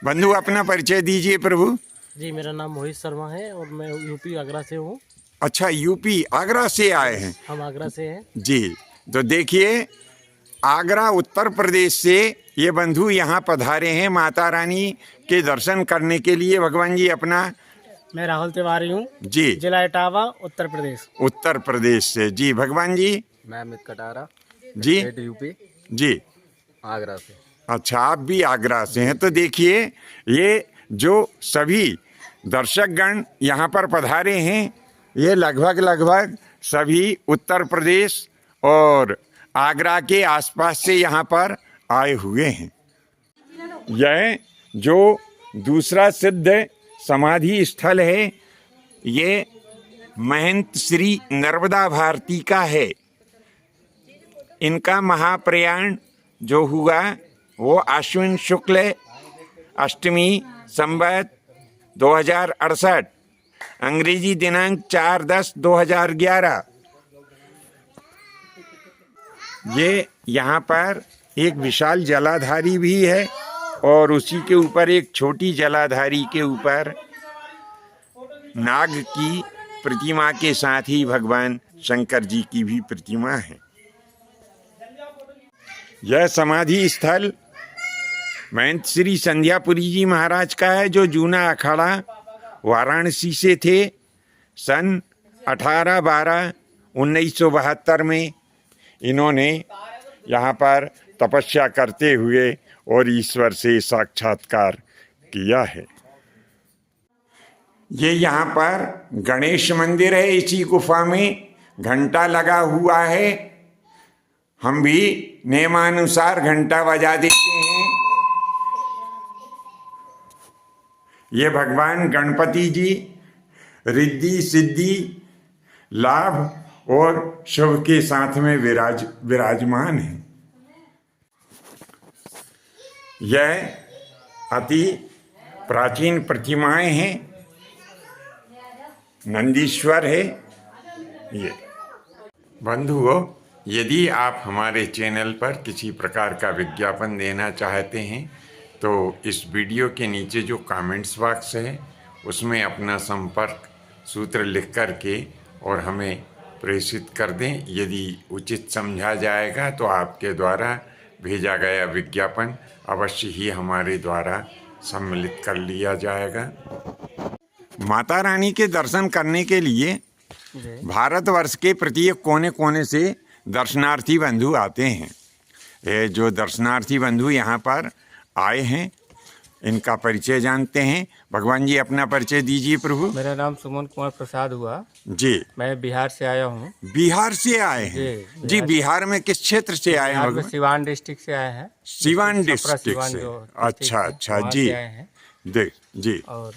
बंधु अपना परिचय दीजिए प्रभु। जी, मेरा नाम मोहित शर्मा है और मैं यूपी आगरा से हूँ। अच्छा, यूपी आगरा से आए हैं? हम आगरा से हैं। जी, तो देखिए आगरा उत्तर प्रदेश से ये बंधु यहाँ पधारे हैं माता रानी के दर्शन करने के लिए। भगवान जी अपना। मैं राहुल तिवारी हूँ। जी, जिला इटावा, उत्तर प्रदेश। उत्तर प्रदेश से। जी भगवान जी। मैं अमित कटारा, जी यूपी, जी। आगरा से। अच्छा, आप भी आगरा से हैं। तो देखिए ये जो सभी दर्शकगण यहाँ पर पधारे हैं, ये लगभग सभी उत्तर प्रदेश और आगरा के आसपास से यहाँ पर आए हुए हैं। यह जो दूसरा सिद्ध समाधि स्थल है, ये महंत श्री नर्मदा भारती का है। इनका महाप्रयाण जो हुआ वो आश्विन शुक्ल अष्टमी संवत 2068, अंग्रेजी दिनांक 4/10/2011। ये यहाँ पर एक विशाल जलाधारी भी है और उसी के ऊपर एक छोटी जलाधारी के ऊपर नाग की प्रतिमा के साथ ही भगवान शंकर जी की भी प्रतिमा है। यह समाधि स्थल महंत श्री संध्यापुरी जी महाराज का है, जो जूना अखाड़ा वाराणसी से थे। सन 18/12/1972 में इन्होंने यहाँ पर तपस्या करते हुए और ईश्वर से साक्षात्कार किया है। ये यहाँ पर गणेश मंदिर है। इसी गुफा में घंटा लगा हुआ है। हम भी नियमानुसार घंटा बजा देते हैं। ये भगवान गणपति जी रिद्धि सिद्धि लाभ और शुभ के साथ में विराजमान है। यह अति प्राचीन प्रतिमाएं हैं। नंदीश्वर है ये। बंधुओं, यदि आप हमारे चैनल पर किसी प्रकार का विज्ञापन देना चाहते हैं तो इस वीडियो के नीचे जो कमेंट्स बॉक्स है उसमें अपना संपर्क सूत्र लिख कर के और हमें प्रेषित कर दें। यदि उचित समझा जाएगा तो आपके द्वारा भेजा गया विज्ञापन अवश्य ही हमारे द्वारा सम्मिलित कर लिया जाएगा। माता रानी के दर्शन करने के लिए भारतवर्ष के प्रत्येक कोने कोने से दर्शनार्थी बंधु आते हैं। ये जो दर्शनार्थी बंधु यहाँ पर आए हैं, इनका परिचय जानते हैं। भगवान जी अपना परिचय दीजिए प्रभु। मेरा नाम सुमन कुमार प्रसाद हुआ। जी, मैं बिहार से आया हूँ। बिहार से आए हैं? जी, बिहार में किस क्षेत्र से आए हैं? में सिवान डिस्ट्रिक्ट से आए हैं। सिवान डिस्ट्रिक्ट से? अच्छा जी जी। और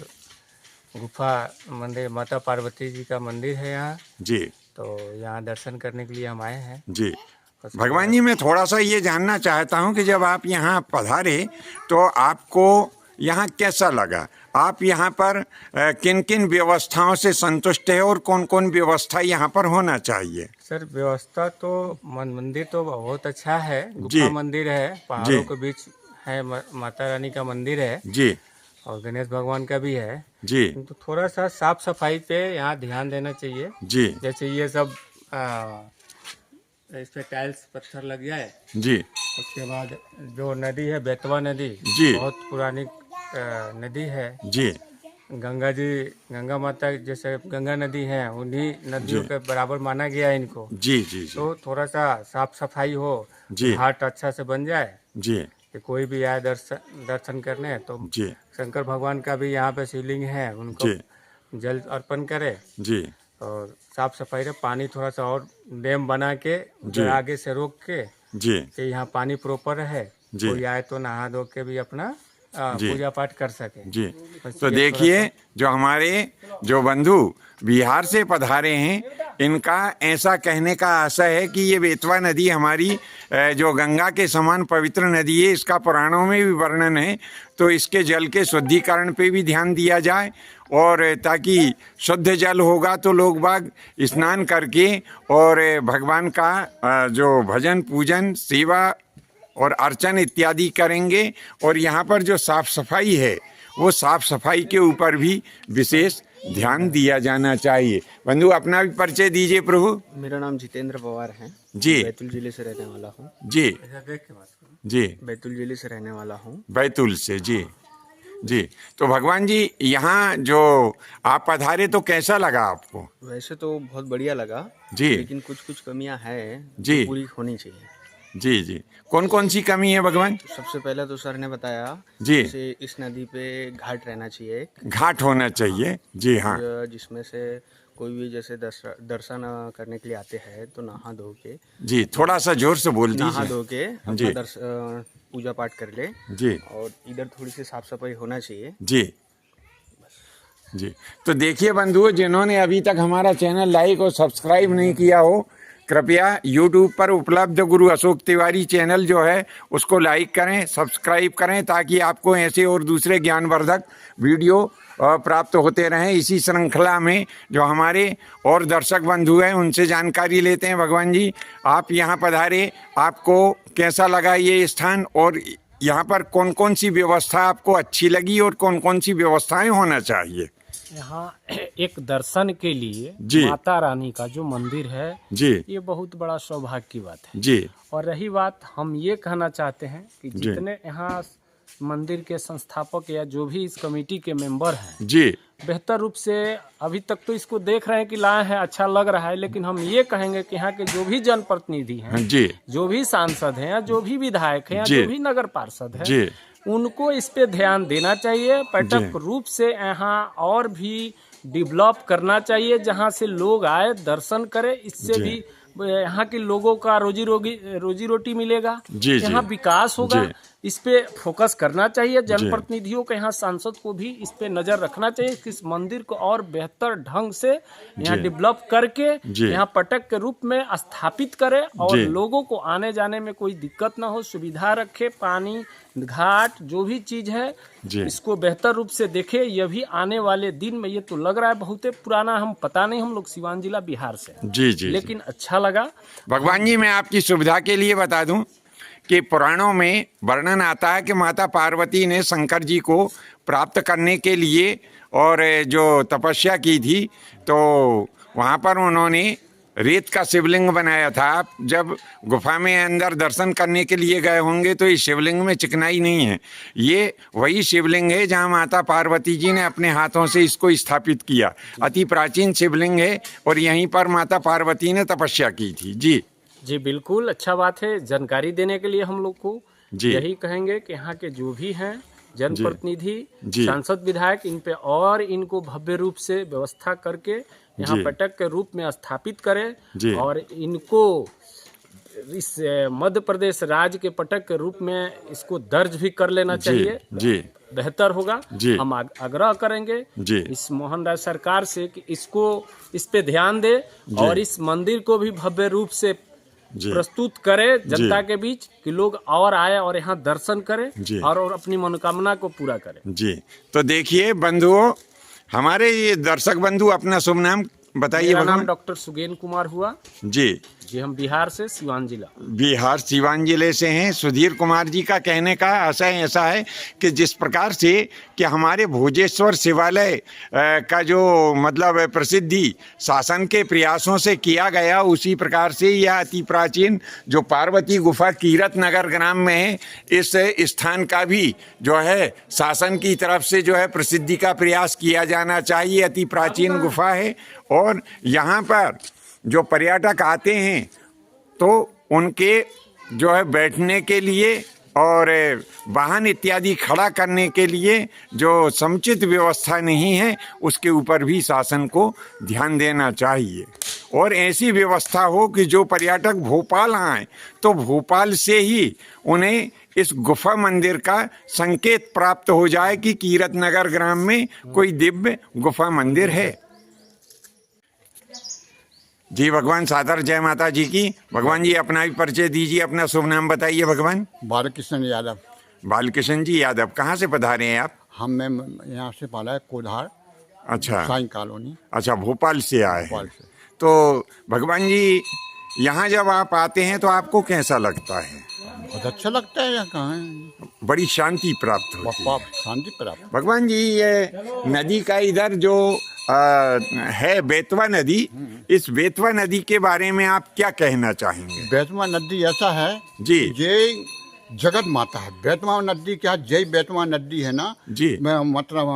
गुफा मंदिर माता पार्वती जी का मंदिर है यहाँ जी। तो यहाँ दर्शन करने के लिए हम आए हैं जी। भगवान जी, मैं थोड़ा सा ये जानना चाहता हूँ कि जब आप यहाँ पधारे तो आपको यहाँ कैसा लगा? आप यहाँ पर किन किन व्यवस्थाओं से संतुष्ट है और कौन कौन व्यवस्था यहाँ पर होना चाहिए? सर, व्यवस्था तो मंदिर तो बहुत अच्छा है। गुफा मंदिर है, पहाड़ों के बीच है, माता रानी का मंदिर है जी, और गणेश भगवान का भी है जी। तो थोड़ा सा साफ सफाई पे यहाँ ध्यान देना चाहिए जी। जैसे ये सब इस पे टाइल्स पत्थर लग जाए जी। उसके बाद जो नदी है बेतवा नदी जी, बहुत पुरानी नदी है जी। गंगा माता जैसे गंगा नदी है, उन्हीं नदियों के बराबर माना गया है इनको। जी जी जी। तो थोड़ा सा साफ सफाई हो, जी, घाट अच्छा से बन जाए जी, कि कोई भी आए दर्शन करने तो जी। शंकर भगवान का भी यहाँ पे शिवलिंग है, उनको जल अर्पण करे जी। और साफ सफाई रहे। पानी थोड़ा सा और डैम बना के आगे से रोक के जी, कि यहाँ पानी प्रॉपर है, कोई आए तो नहा धो के भी अपना पूजा पाठ कर सके। जी। तो देखिए जो हमारे जो बंधु बिहार से पधारे हैं, इनका ऐसा कहने का आशय है कि ये बेतवा नदी हमारी जो गंगा के समान पवित्र नदी है, इसका पुराणों में भी वर्णन है। तो इसके जल के शुद्धिकरण पे भी ध्यान दिया जाए और ताकि शुद्ध जल होगा तो लोग बाग स्नान करके और भगवान का जो भजन पूजन सेवा और अर्चन इत्यादि करेंगे। और यहाँ पर जो साफ सफाई है वो साफ सफाई के ऊपर भी विशेष ध्यान दिया जाना चाहिए। बंधु अपना भी परिचय दीजिए प्रभु। मेरा नाम जितेंद्र पवार है। जी। बैतूल जिले से रहने वाला हूँ। जी जी। बैतूल जिले से रहने वाला हूँ। बैतूल से। जी जी। तो भगवान जी यहाँ जो आप पधारे तो कैसा लगा आपको? वैसे तो बहुत बढ़िया लगा जी। लेकिन कुछ कुछ कमियां हैं जी। जो पूरी होनी चाहिए। जी जी। कौन कौन सी कमी है भगवान? सबसे पहले तो सर ने बताया जी। जैसे इस नदी पे घाट रहना चाहिए एक, घाट होना चाहिए। जी हाँ। जिसमें से कोई भी जैसे दर्शन करने के लिए आते हैं तो नहा धो के, जी थोड़ा सा जोर से बोल नहा दीजिए। धो के जी। अपना पूजा पाठ कर ले। जी और इधर थोड़ी सी साफ सफाई होना चाहिए। जी जी। तो देखिए बंधुओं, जिन्होंने अभी तक हमारा चैनल लाइक और सब्सक्राइब नहीं किया हो, कृपया YouTube पर उपलब्ध गुरु अशोक तिवारी चैनल जो है उसको लाइक करें, सब्सक्राइब करें, ताकि आपको ऐसे और दूसरे ज्ञानवर्धक वीडियो प्राप्त होते रहें। इसी श्रृंखला में जो हमारे और दर्शक बंधु हैं उनसे जानकारी लेते हैं। भगवान जी आप यहाँ पधारे, आपको कैसा लगा ये स्थान, और यहाँ पर कौन कौन सी व्यवस्था आपको अच्छी लगी और कौन कौन सी व्यवस्थाएं होना चाहिए? यहाँ एक दर्शन के लिए जी। माता रानी का जो मंदिर है जी ये बहुत बड़ा सौभाग्य की बात है। जी। और रही बात, हम ये कहना चाहते हैं कि जितने यहाँ मंदिर के संस्थापक या जो भी इस कमेटी के मेंबर हैं जी बेहतर रूप से अभी तक तो इसको देख रहे हैं कि लाए हैं, अच्छा लग रहा है, लेकिन हम ये कहेंगे कि यहाँ के जो भी जनप्रतिनिधि हैं, जी जो भी सांसद हैं, या जो भी विधायक हैं, या जी। जो भी नगर पार्षद जी हैं, उनको इस पे ध्यान देना चाहिए। पर्यटक रूप से यहाँ और भी डेवलप करना चाहिए, जहाँ से लोग आए दर्शन करें। इससे जी। भी यहाँ के लोगों का रोजी रोटी मिलेगा, जी, यहाँ जी। विकास होगा। जी। इस पे फोकस करना चाहिए। जनप्रतिनिधियों के यहाँ सांसद को भी इस पे नजर रखना चाहिए कि इस मंदिर को और बेहतर ढंग से यहाँ जी। डेवलप करके जी। यहाँ पर्यटक के रूप में स्थापित करे और जी। लोगों को आने जाने में कोई दिक्कत ना हो, सुविधा रखे। पानी घाट जो भी चीज है जी। इसको बेहतर रूप से देखे। ये भी आने वाले दिन में, ये तो लग रहा है बहुत पुराना, हम पता नहीं, हम लोग सिवान जिला बिहार से हैं। जी जी। लेकिन अच्छा लगा। भगवान जी मैं आपकी सुविधा के लिए बता दूं कि पुराणों में वर्णन आता है कि माता पार्वती ने शंकर जी को प्राप्त करने के लिए और जो तपस्या की थी, तो वहाँ पर उन्होंने रेत का शिवलिंग बनाया था। आप जब गुफा में अंदर दर्शन करने के लिए गए होंगे तो इस शिवलिंग में चिकनाई नहीं है। ये वही शिवलिंग है जहाँ माता पार्वती जी ने अपने हाथों से इसको स्थापित किया। अति प्राचीन शिवलिंग है और यहीं पर माता पार्वती ने तपस्या की थी। जी जी बिल्कुल, अच्छा बात है। जानकारी देने के लिए हम लोग को जी। यही कहेंगे कि यहाँ के जो भी हैं जनप्रतिनिधि, जी। सांसद, विधायक, इन पे और इनको भव्य रूप से व्यवस्था करके यहाँ जी। पर्यटक के रूप में स्थापित करें जी। और इनको इस मध्य प्रदेश राज्य के पर्यटक के रूप में इसको दर्ज भी कर लेना चाहिए। जी बेहतर होगा। जी। हम आग्रह करेंगे जी। इस मोहन राय सरकार से कि इसको इस पे ध्यान दे और इस मंदिर को भी भव्य रूप से जी। प्रस्तुत करे जनता के बीच, कि लोग और आए और यहाँ दर्शन करें जी। और अपनी मनोकामना को पूरा करें। जी। तो देखिए बंधुओं, हमारे ये दर्शक बंधु अपना शुभ नाम बताइए। मेरा नाम भगवान डॉक्टर सुगेन कुमार हुआ जी। जी, हम बिहार से सिवान जिला। बिहार सिवान जिले से हैं। सुधीर कुमार जी का कहने का आशय ऐसा है कि जिस प्रकार से कि हमारे भोजेश्वर शिवालय का जो मतलब प्रसिद्धि शासन के प्रयासों से किया गया, उसी प्रकार से यह अति प्राचीन जो पार्वती गुफा कीरत नगर ग्राम में है, इस स्थान का भी जो है शासन की तरफ से जो है प्रसिद्धि का प्रयास किया जाना चाहिए। अति प्राचीन गुफा है और यहाँ पर जो पर्यटक आते हैं तो उनके जो है बैठने के लिए और वाहन इत्यादि खड़ा करने के लिए जो समुचित व्यवस्था नहीं है, उसके ऊपर भी शासन को ध्यान देना चाहिए। और ऐसी व्यवस्था हो कि जो पर्यटक भोपाल आए तो भोपाल से ही उन्हें इस गुफा मंदिर का संकेत प्राप्त हो जाए कि कीरत नगर ग्राम में कोई दिव्य गुफा मंदिर है। जी भगवान, सादर जय माता जी की। भगवान जी अपना भी परिचय दीजिए, अपना शुभ नाम बताइए भगवान। बालकृष्ण यादव। बालकृष्ण जी यादव, कहाँ से पधारे हैं आप? मैं यहाँ से पाला है कोधार, अच्छा साई कॉलोनी, अच्छा, भोपाल से आए हैं। भोपाल से। तो भगवान जी यहाँ जब आप आते हैं तो आपको कैसा लगता है? बहुत अच्छा लगता है यहाँ कहाँ है। बड़ी शांति प्राप्त होती है। शांति प्राप्त। भगवान जी, ये नदी का इधर जो है बेतवा नदी, इस बेतवा नदी के बारे में आप क्या कहना चाहेंगे? बेतवा नदी ऐसा है जी। ये जगत माता है। बेतवा नदी क्या, जय बेतवा नदी है ना जी। मैं मतलब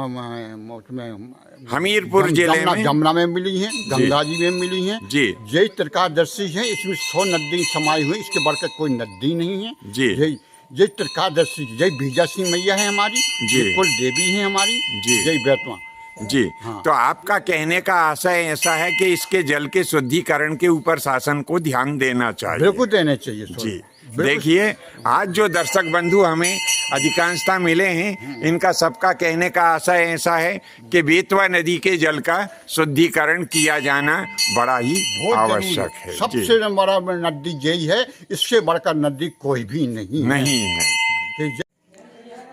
उसमें हमीरपुर जिले में जमुना में मिली है, गंगा जी में मिली है जी। जय त्रिकादशी है, इसमें 100 नदी समाई हुई, इसके बढ़कर कोई नदी नहीं है जी। जय त्रिकादशी, जय बीजा सिंह मैया है हमारी जी। कुल देवी है हमारी जी। जय बेतवा जी। हाँ। तो आपका कहने का आशय ऐसा है कि इसके जल के शुद्धिकरण के ऊपर शासन को ध्यान देना चाहिए। बिल्कुल देने चाहिए। जी। देखिए, आज जो दर्शक बंधु हमें अधिकांशता मिले हैं, इनका सबका कहने का आशय ऐसा है कि बेतवा नदी के जल का शुद्धिकरण किया जाना बड़ा ही आवश्यक है। सबसे बड़ा नदी यही है, इससे बढ़कर नदी कोई भी नहीं है।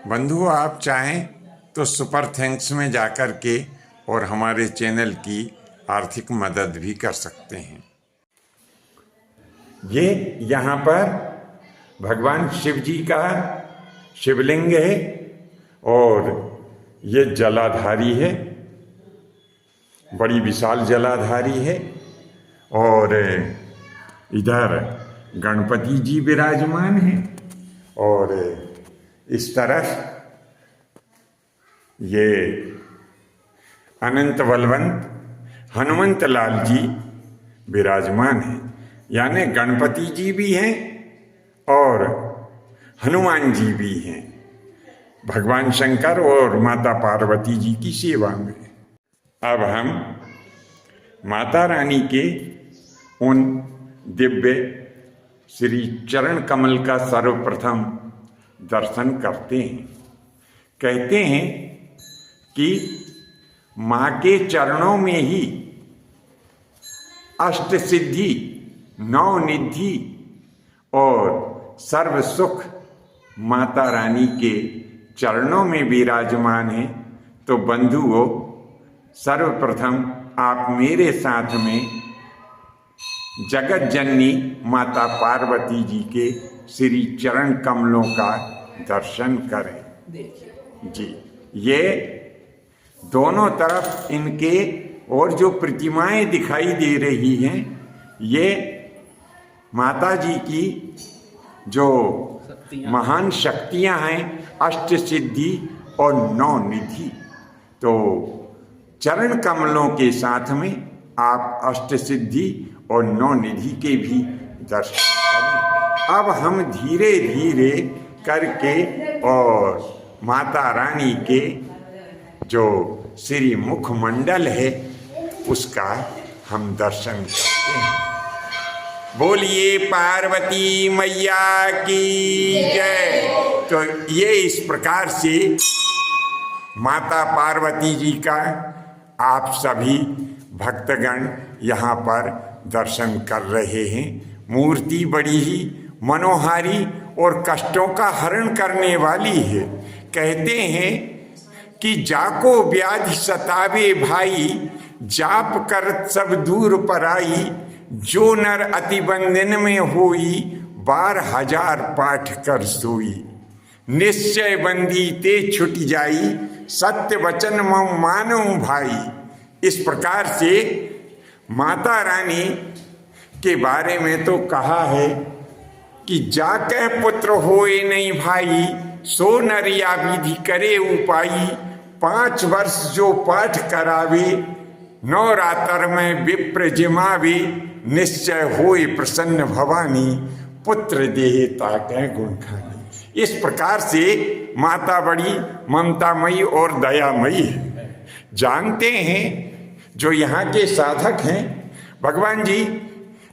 बंधु, आप चाहें तो सुपर थैंक्स में जाकर के और हमारे चैनल की आर्थिक मदद भी कर सकते हैं। ये यहाँ पर भगवान शिव जी का शिवलिंग है और ये जलाधारी है, बड़ी विशाल जलाधारी है। और इधर गणपति जी विराजमान हैं और इस तरफ ये अनंत बलवंत हनुमंत लाल जी विराजमान हैं। यानी गणपति जी भी हैं और हनुमान जी भी हैं, भगवान शंकर और माता पार्वती जी की सेवा में। अब हम माता रानी के उन दिव्य श्री चरण कमल का सर्वप्रथम दर्शन करते हैं। कहते हैं कि माँ के चरणों में ही अष्ट सिद्धि, नौ निधि और सर्व सुख माता रानी के चरणों में विराजमान है। तो बंधुओं, सर्वप्रथम आप मेरे साथ में जगत जननी माता पार्वती जी के श्री चरण कमलों का दर्शन करें। जी, ये दोनों तरफ इनके और जो प्रतिमाएं दिखाई दे रही हैं, ये माता जी की जो महान शक्तियां हैं, अष्ट सिद्धि और नौ निधि। तो चरण कमलों के साथ में आप अष्ट सिद्धि और नौ निधि के भी दर्शन करें। अब हम धीरे धीरे करके और माता रानी के जो श्री मुखमंडल है उसका हम दर्शन करते हैं। बोलिए पार्वती मैया की जय। तो ये इस प्रकार से माता पार्वती जी का आप सभी भक्तगण यहाँ पर दर्शन कर रहे हैं। मूर्ति बड़ी ही मनोहारी और कष्टों का हरण करने वाली है। कहते हैं कि जाको व्याधि सतावे भाई, जाप कर सब दूर पराई, जो नर अति बंधन में होई, 12,000 पाठ कर सोई, निश्चय बंदी ते छुट जाई, सत्य वचन मम मानो भाई। इस प्रकार से माता रानी के बारे में तो कहा है कि जाके पुत्र होए नहीं भाई, सो नरिया विधि करे उपाई, 5 वर्ष जो पाठ करावे, नवरात्र में विप्र जिमावे, निश्चय होए प्रसन्न भवानी, पुत्र देहे ताके गुण खानी। इस प्रकार से माता बड़ी ममतामयी और दयामयी है। जानते हैं जो यहाँ के साधक हैं, भगवान जी,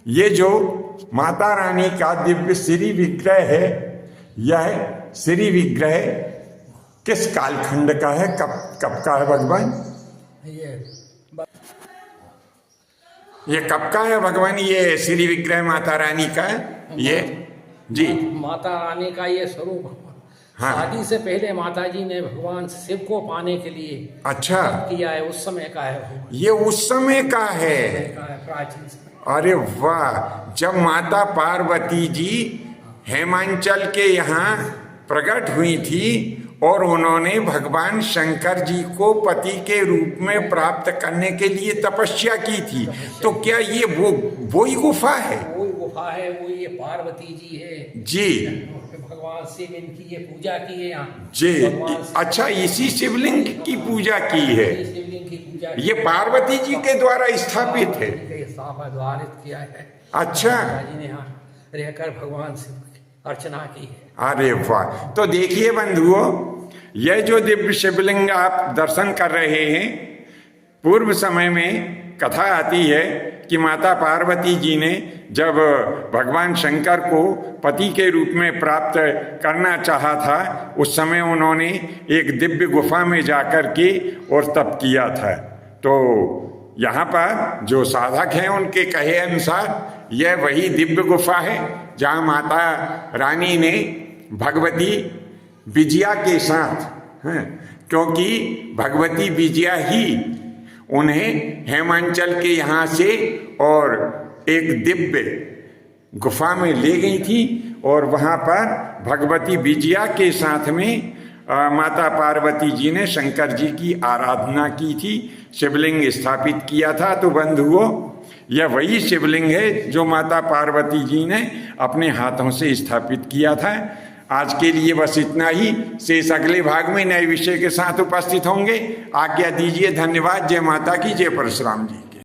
ये जो माता रानी का दिव्य श्री विग्रह है, यह श्री विग्रह किस कालखंड का है, कब का है भगवान? ये कब का है भगवान? ये श्री विग्रह माता रानी का है ये? जी, माता रानी का ये स्वरूप हाँ। शादी से पहले माता जी ने भगवान शिव को पाने के लिए अच्छा किया है, उस समय का है। ये उस समय का है। प्राचीन समय। अरे वाह! जब माता पार्वती जी हेमांचल के यहाँ प्रकट हुई थी और उन्होंने भगवान शंकर जी को पति के रूप में प्राप्त करने के लिए तपस्या की थी। तो क्या ये वो ही गुफा है? वो गुफा है, वो ये पार्वती जी है जी भगवान शिव इनकी ये पूजा की है यहाँ जी। भगवान शिव अच्छा, इसी शिवलिंग की पूजा की है। शिवलिंग की पूजा ये पार्वती जी के द्वारा स्थापित है। द्वारित किया है। अच्छा, जी ने यहाँ रहकर भगवान शिव की अर्चना की है। अरे वाह। तो देखिए बंधुओं, यह जो दिव्य शिवलिंग आप दर्शन कर रहे हैं, पूर्व समय में कथा आती है कि माता पार्वती जी ने जब भगवान शंकर को पति के रूप में प्राप्त करना चाहा था, उस समय उन्होंने एक दिव्य गुफा में जाकर के और तप किया था। तो यहाँ पर जो साधक हैं उनके कहे अनुसार यह वही दिव्य गुफा है जहाँ माता रानी ने भगवती विजया के साथ, क्योंकि भगवती विजया ही उन्हें हेमांचल के यहाँ से और एक दिव्य गुफा में ले गई थी और वहाँ पर भगवती विजया के साथ में माता पार्वती जी ने शंकर जी की आराधना की थी, शिवलिंग स्थापित किया था। तो बंधुओं, यह वही शिवलिंग है जो माता पार्वती जी ने अपने हाथों से स्थापित किया था। आज के लिए बस इतना ही। शेष अगले भाग में नए विषय के साथ उपस्थित होंगे। आज्ञा दीजिए। धन्यवाद। जय माता की, जय परशुराम जी।